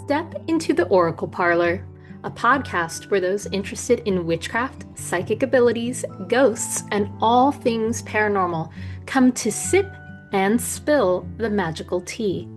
Step into the Oracle Parlor, a podcast where those interested in witchcraft, psychic abilities, ghosts, and all things paranormal come to sip and spill the magical tea.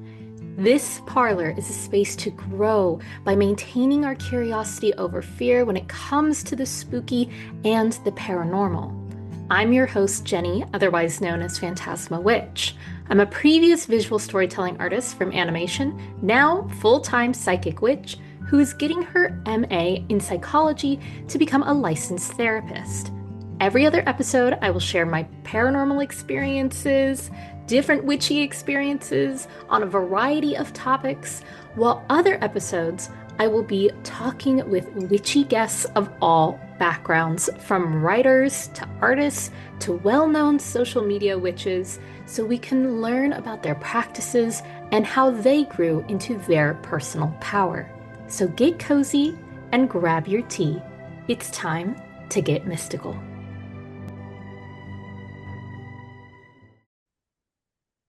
This parlor is a space to grow by maintaining our curiosity over fear when it comes to the spooky and the paranormal. I'm your host, Jenny, otherwise known as Fantasma Witch. I'm a previous visual storytelling artist from animation, now full-time psychic witch, who is getting her MA in psychology to become a licensed therapist. Every other episode, I will share my paranormal experiences, different witchy experiences on a variety of topics, while other episodes, I will be talking with witchy guests of all backgrounds, from writers to artists to well-known social media witches, so we can learn about their practices and how they grew into their personal power. So get cozy and grab your tea. It's time to get mystical.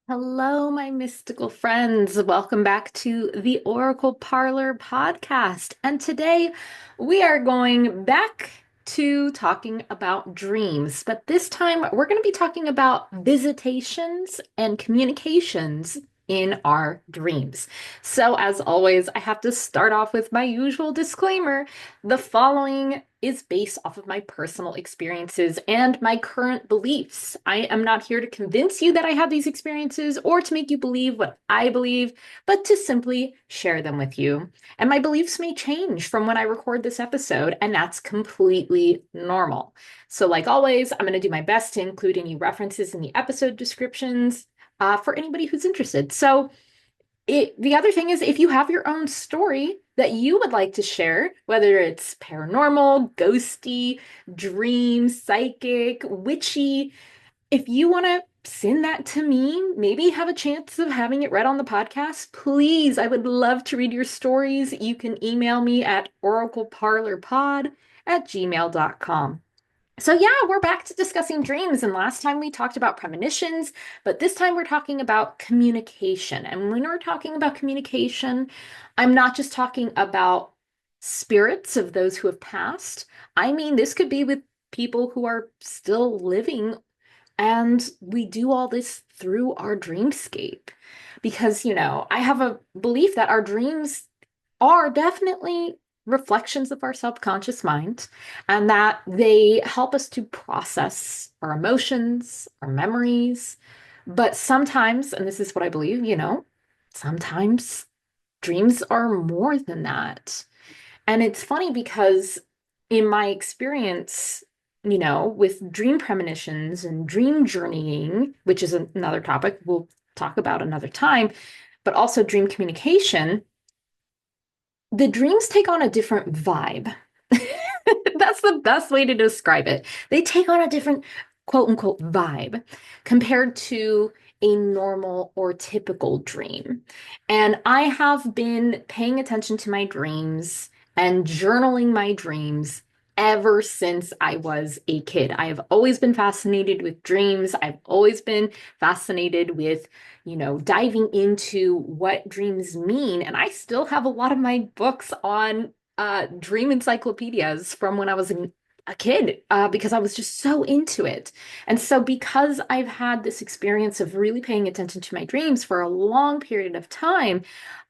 Hello, my mystical friends. Welcome back to the Oracle Parlor podcast. And today we are going back to talking about dreams, but this time we're going to be talking about visitations and communications in our dreams. So, as always, I have to start off with my usual disclaimer. The following is based off of my personal experiences and my current beliefs. I am not here to convince you that I have these experiences or to make you believe what I believe, but to simply share them with you. And my beliefs may change from when I record this episode, and that's completely normal. So, like always, I'm going to do my best to include any references in the episode descriptions for anybody who's interested. So, the other thing is, if you have your own story that you would like to share, whether it's paranormal, ghosty, dream, psychic, witchy, if you want to send that to me, maybe have a chance of having it read on the podcast, please, I would love to read your stories. You can email me at oracleparlorpod@gmail.com. So yeah, we're back to discussing dreams, and last time we talked about premonitions, but this time we're talking about communication. And when we're talking about communication, I'm not just talking about spirits of those who have passed. I mean, this could be with people who are still living, and we do all this through our dreamscape. Because, I have a belief that our dreams are definitely reflections of our subconscious mind, and that they help us to process our emotions, our memories. But sometimes, and this is what I believe, sometimes dreams are more than that. And it's funny because in my experience, with dream premonitions and dream journeying, which is another topic we'll talk about another time, but also dream communication, the dreams take on a different vibe. That's the best way to describe it. They take on a different quote unquote vibe compared to a normal or typical dream. And I have been paying attention to my dreams and journaling my dreams ever since I was a kid. I have always been fascinated with dreams. I've always been fascinated with diving into what dreams mean. And I still have a lot of my books on dream encyclopedias from when I was a kid because I was just so into it. And so, because I've had this experience of really paying attention to my dreams for a long period of time,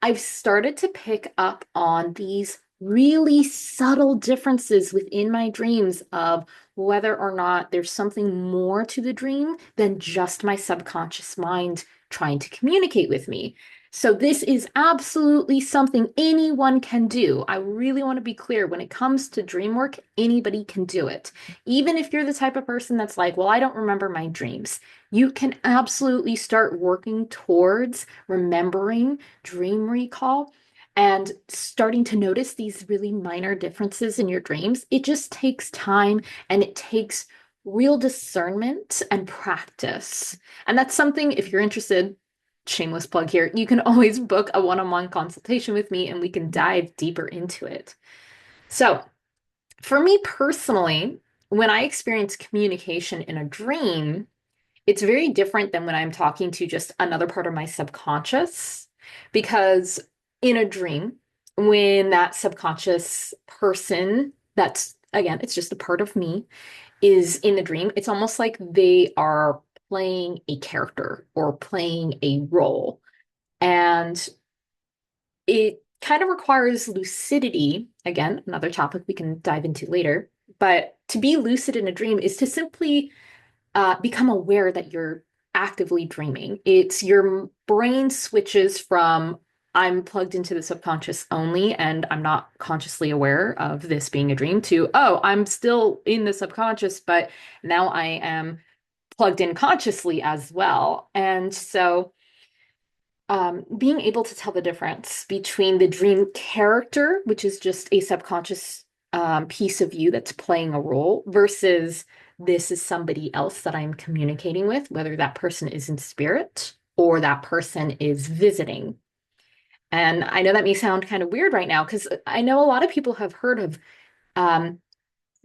I've started to pick up on these really subtle differences within my dreams of whether or not there's something more to the dream than just my subconscious mind trying to communicate with me. So this is absolutely something anyone can do. I really want to be clear, when it comes to dream work, anybody can do it. Even if you're the type of person that's like, well, I don't remember my dreams. You can absolutely start working towards remembering dream recall and starting to notice these really minor differences in your dreams. It just takes time, and it takes real discernment and practice. And that's something, if you're interested, shameless plug here, you can always book a one-on-one consultation with me and we can dive deeper into it. So, for me personally, when I experience communication in a dream, it's very different than when I'm talking to just another part of my subconscious, because in a dream, when that subconscious person, that's again, it's just a part of me, is in the dream, it's almost like they are playing a character or playing a role. And it kind of requires lucidity. Again, another topic we can dive into later. But to be lucid in a dream is to simply become aware that you're actively dreaming. It's your brain switches from I'm plugged into the subconscious only and I'm not consciously aware of this being a dream to, oh, I'm still in the subconscious, but now I am plugged in consciously as well. And so being able to tell the difference between the dream character, which is just a subconscious piece of you that's playing a role, versus this is somebody else that I'm communicating with, whether that person is in spirit or that person is visiting. And I know that may sound kind of weird right now because I know a lot of people have heard of um,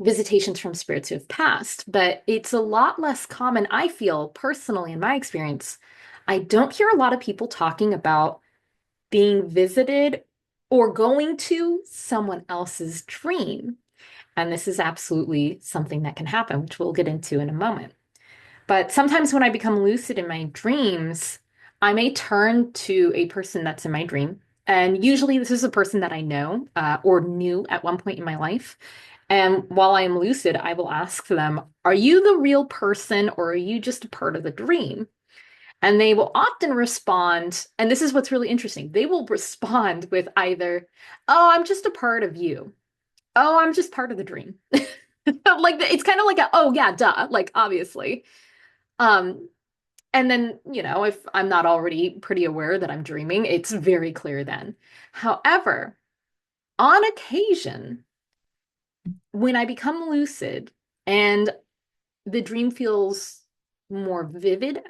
visitations from spirits who have passed, but it's a lot less common, I feel personally, in my experience. I don't hear a lot of people talking about being visited or going to someone else's dream. And this is absolutely something that can happen, which we'll get into in a moment. But sometimes when I become lucid in my dreams, I may turn to a person that's in my dream. And usually this is a person that I know or knew at one point in my life. And while I am lucid, I will ask them, are you the real person or are you just a part of the dream? And they will often respond, and this is what's really interesting. They will respond with either, oh, I'm just a part of you. Oh, I'm just part of the dream. Like it's kind of like a, oh yeah, duh, like obviously. Um, and then, if I'm not already pretty aware that I'm dreaming, it's very clear then. However, on occasion, when I become lucid and the dream feels more vivid,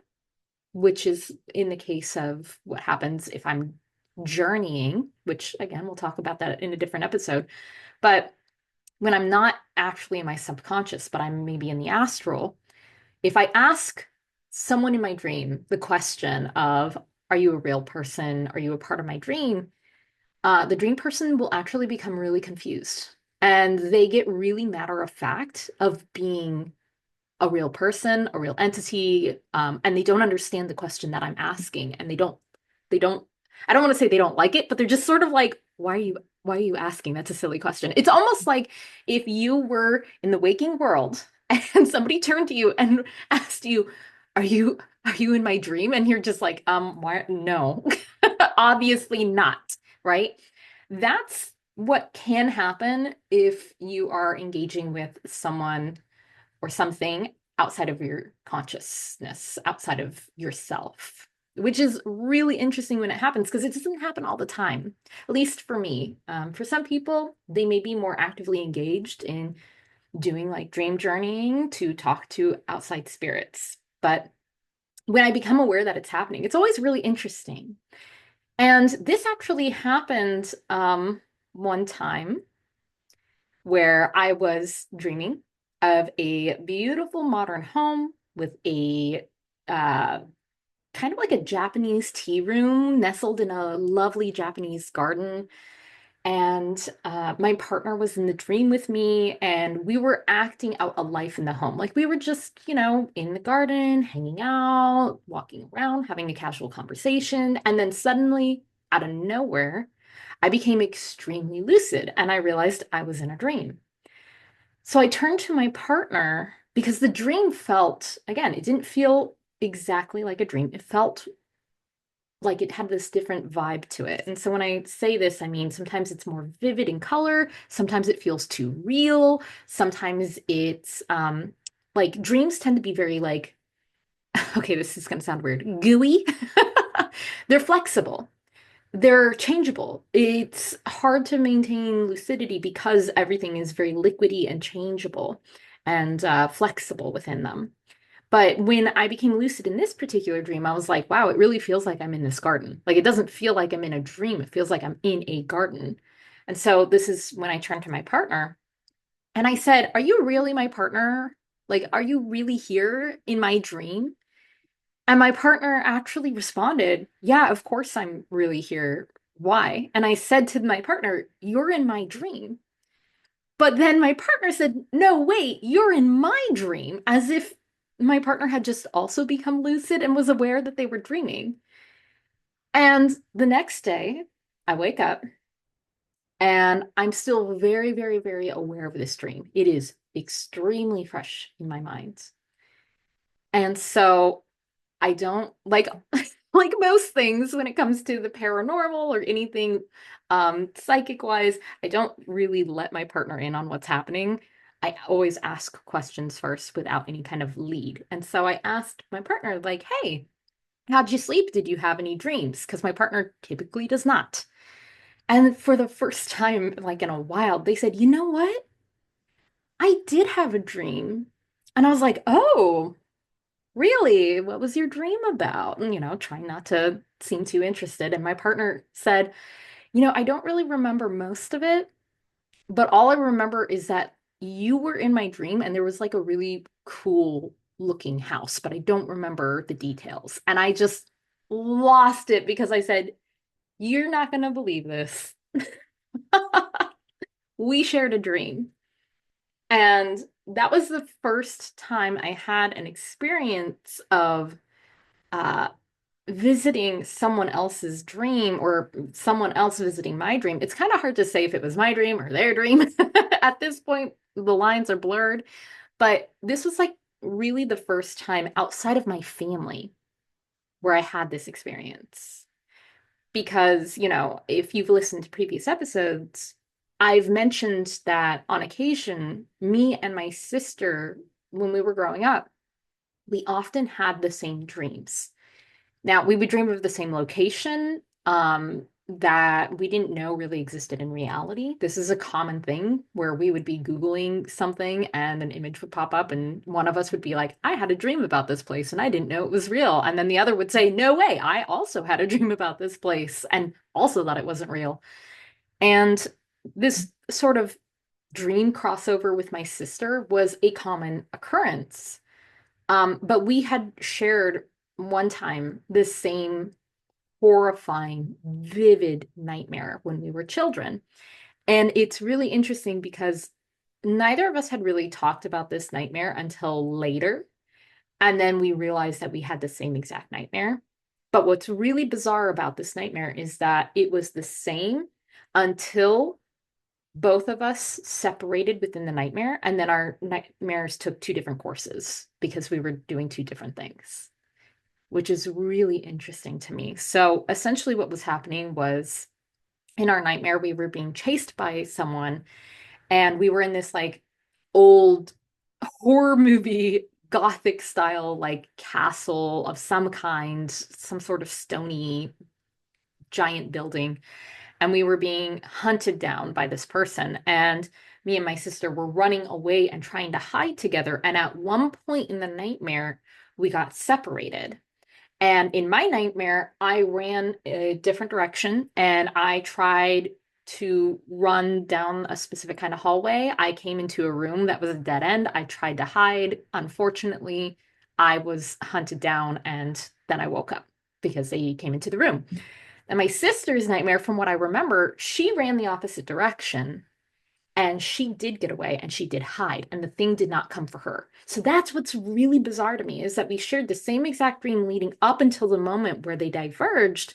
which is in the case of what happens if I'm journeying, which again, we'll talk about that in a different episode. But when I'm not actually in my subconscious, but I'm maybe in the astral, if I ask someone in my dream the question of, are you a real person? Are you a part of my dream? The dream person will actually become really confused and they get really matter of fact of being a real person, a real entity, and they don't understand the question that I'm asking, and they don't, I don't want to say they don't like it, but they're just sort of like, why are you asking? That's a silly question. It's almost like if you were in the waking world and somebody turned to you and asked you, are you in my dream? And you're just like, why? No, obviously not, right? That's what can happen if you are engaging with someone or something outside of your consciousness, outside of yourself, which is really interesting when it happens because it doesn't happen all the time, at least for me. For some people, they may be more actively engaged in doing like dream journeying to talk to outside spirits. But when I become aware that it's happening, it's always really interesting. And this actually happened one time where I was dreaming of a beautiful modern home with a uh, kind of like a Japanese tea room nestled in a lovely Japanese garden. And my partner was in the dream with me, and we were acting out a life in the home. Like we were just, in the garden, hanging out, walking around, having a casual conversation. And then suddenly, out of nowhere, I became extremely lucid and I realized I was in a dream. So I turned to my partner because the dream felt, again, it didn't feel exactly like a dream. It felt like it had this different vibe to it. And so when I say this, I mean sometimes it's more vivid in color, sometimes it feels too real, sometimes it's like dreams tend to be very like, okay, this is going to sound weird, gooey. They're flexible. They're changeable. It's hard to maintain lucidity because everything is very liquidy and changeable and flexible within them. But when I became lucid in this particular dream, I was like, wow, it really feels like I'm in this garden. Like it doesn't feel like I'm in a dream. It feels like I'm in a garden. And so this is when I turned to my partner and I said, are you really my partner? Like, are you really here in my dream? And my partner actually responded, yeah, of course I'm really here why? And I said to my partner, you're in my dream. But then my partner said, no, wait, you're in my dream, as if my partner had just also become lucid and was aware that they were dreaming. And the next day, I wake up and I'm still very, very, very aware of this dream. It is extremely fresh in my mind. And so I don't like like most things when it comes to the paranormal or anything psychic wise, I don't really let my partner in on what's happening. I always ask questions first without any kind of lead. And so I asked my partner like, "Hey, how'd you sleep? Did you have any dreams?" Because my partner typically does not. And for the first time like in a while, they said, "You know what? I did have a dream." And I was like, "Oh, really? What was your dream about?" And, trying not to seem too interested. And my partner said, I don't really remember most of it, but all I remember is that you were in my dream and there was like a really cool looking house, but I don't remember the details." And I just lost it because I said, "You're not going to believe this." We shared a dream. And that was the first time I had an experience of uh, visiting someone else's dream or someone else visiting my dream. It's kind of hard to say if it was my dream or their dream. At this point, the lines are blurred. But this was like really the first time outside of my family where I had this experience. Because, if you've listened to previous episodes, I've mentioned that on occasion, me and my sister, when we were growing up, we often had the same dreams. Now, we would dream of the same location that we didn't know really existed in reality. This is a common thing where we would be Googling something and an image would pop up, and one of us would be like, "I had a dream about this place and I didn't know it was real." And then the other would say, "No way, I also had a dream about this place and also thought it wasn't real." And this sort of dream crossover with my sister was a common occurrence. But we had shared one time this same horrifying, vivid nightmare when we were children. And it's really interesting because neither of us had really talked about this nightmare until later. And then we realized that we had the same exact nightmare. But what's really bizarre about this nightmare is that it was the same until both of us separated within the nightmare. And then our nightmares took two different courses because we were doing two different things, which is really interesting to me. So essentially, what was happening was in our nightmare, we were being chased by someone, and we were in this like old horror movie, gothic style, like castle of some kind, some sort of stony giant building. And we were being hunted down by this person. And me and my sister were running away and trying to hide together. And at one point in the nightmare, we got separated. And in my nightmare, I ran a different direction and I tried to run down a specific kind of hallway. I came into a room that was a dead end. I tried to hide. Unfortunately, I was hunted down and then I woke up because they came into the room. And my sister's nightmare, from what I remember, she ran the opposite direction and she did get away and she did hide, and the thing did not come for her. So that's what's really bizarre to me is that we shared the same exact dream leading up until the moment where they diverged.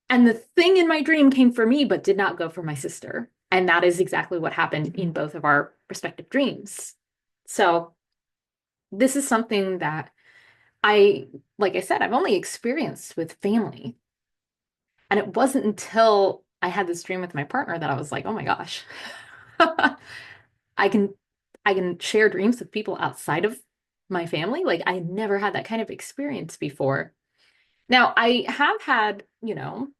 And the thing in my dream came for me, but did not go for my sister. And that is exactly what happened in both of our respective dreams. So this is something that like I said, I've only experienced with family. And it wasn't until I had this dream with my partner that I was like, oh my gosh, I can I can share dreams with people outside of my family. Like I never had that kind of experience before. Now, I have had,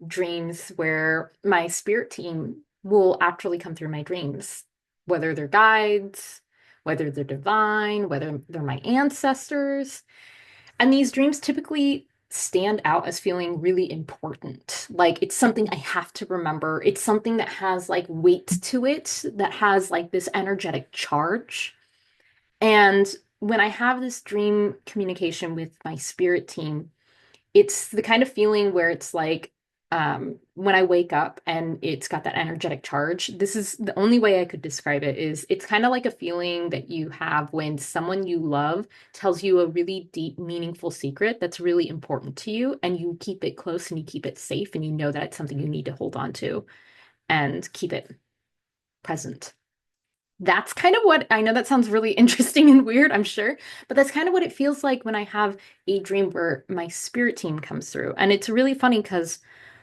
dreams where my spirit team will actually come through my dreams, whether they're guides, whether they're divine, whether they're my ancestors. And these dreams typically stand out as feeling really important. Like it's something I have to remember. It's something that has like weight to it, that has like this energetic charge. And when I have this dream communication with my spirit team, it's the kind of feeling where it's like when I wake up and it's got that energetic charge, this is the only way I could describe it is it's kind of like a feeling that you have when someone you love tells you a really deep, meaningful secret that's really important to you, and you keep it close and you keep it safe, and you know that it's something you need to hold on to and keep it present. That's kind of what I know that sounds really interesting and weird, I'm sure, but that's kind of what it feels like when I have a dream where my spirit team comes through. And it's really funny because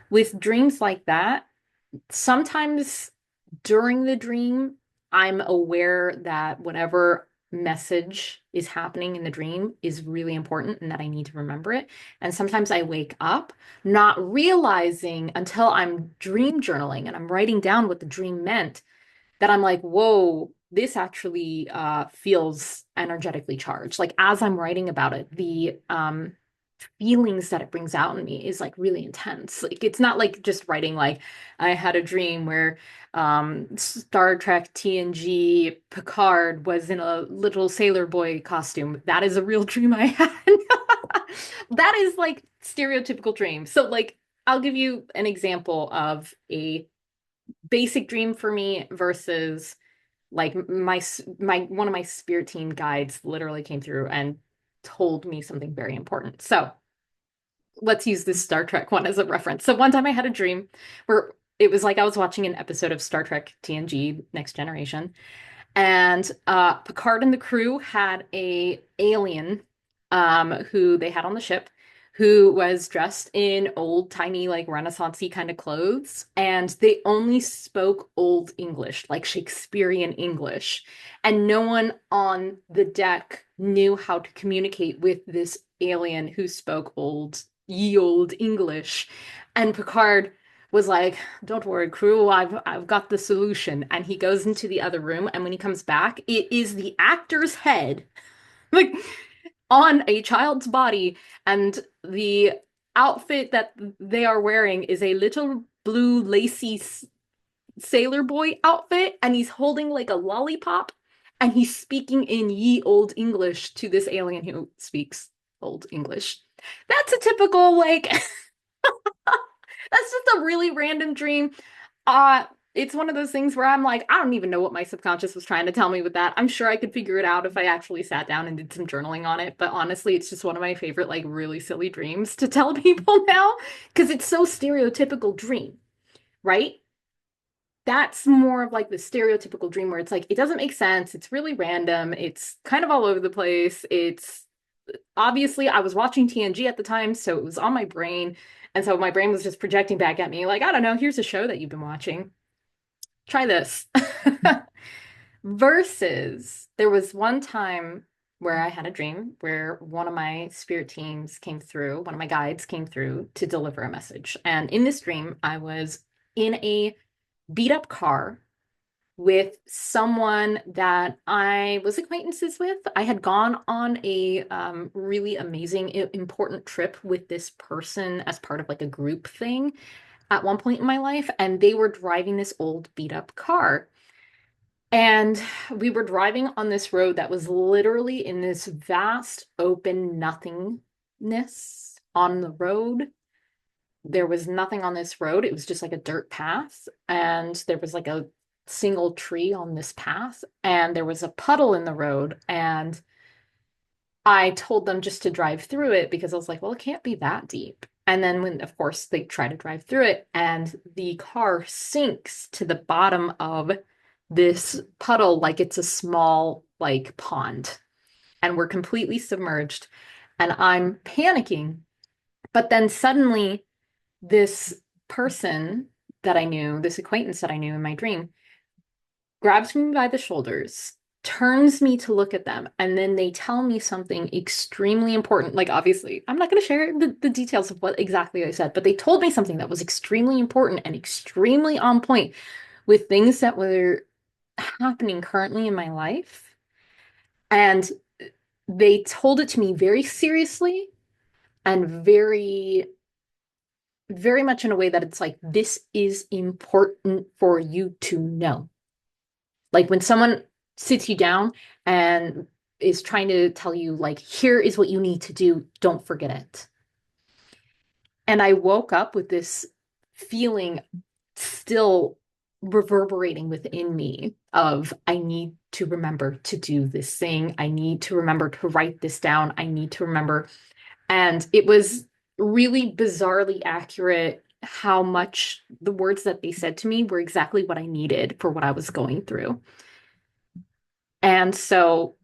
with dreams like that, sometimes during the dream, I'm aware that whatever message is happening in the dream is really important and that I need to remember it. And sometimes I wake up not realizing until I'm dream journaling and I'm writing down what the dream meant that I'm like, whoa, this actually feels energetically charged. Like as I'm writing about it, the feelings that it brings out in me is like really intense. Like it's not like just writing like I had a dream where Star Trek TNG Picard was in a little sailor boy costume. That is a real dream I had. That is like stereotypical dream. So like I'll give you an example of a basic dream for me versus like my one of my spirit team guides literally came through and told me something very important. So let's use this Star Trek one as a reference. So one time I had a dream where it was like I was watching an episode of Star Trek TNG Next Generation, and Picard and the crew had a alien who they had on the ship who was dressed in old timey like Renaissance-y kind of clothes, and they only spoke old English, like Shakespearean English, and no one on the deck knew how to communicate with this alien who spoke ye old English. And Picard was like, "Don't worry, crew, I've got the solution." And he goes into the other room, and when he comes back, it is the actor's head, like on a child's body, and the outfit that they are wearing is a little blue lacy sailor boy outfit, and he's holding like a lollipop, and he's speaking in ye old English to this alien who speaks old English. That's a typical like that's just a really random dream. Uh, it's one of those things where I'm like, I don't even know what my subconscious was trying to tell me with that. I'm sure I could figure it out if I actually sat down and did some journaling on it. But honestly, it's just one of my favorite, like, really silly dreams to tell people now because it's so stereotypical dream, right? That's more of like the stereotypical dream where it's like, it doesn't make sense. It's really random. It's kind of all over the place. It's obviously I was watching TNG at the time, so it was on my brain. And so my brain was just projecting back at me, like, I don't know, here's a show that you've been watching. Try this. Versus, there was one time where I had a dream where one of my spirit teams came through, one of my guides came through to deliver a message. And in this dream, I was in a beat up car with someone that I was acquaintances with. I had gone on a really amazing, important trip with this person as part of like a group thing at one point in my life, and they were driving this old beat up car. And we were driving on this road that was literally in this vast open nothingness on the road. There was nothing on this road. It was just like a dirt path. And there was like a single tree on this path. And there was a puddle in the road. And I told them just to drive through it because I was like, well, it can't be that deep. And then when, of course, they try to drive through it and the car sinks to the bottom of this puddle like it's a small, like, pond. And we're completely submerged. And I'm panicking. But then suddenly, this person that I knew, this acquaintance that I knew in my dream, grabs me by the shoulders, turns me to look at them, and then they tell me something extremely important. Like, obviously, I'm not going to share the details of what exactly I said, but they told me something that was extremely important and extremely on point with things that were happening currently in my life. And they told it to me very seriously and very much in a way that it's like, this is important for you to know. Like when someone sits you down and is trying to tell you, like, here is what you need to do, don't forget it. And I woke up with this feeling still reverberating within me of I need to remember to do this thing. I need to remember to write this down. I need to remember. And it was really bizarrely accurate how much the words that they said to me were exactly what I needed for what I was going through. And so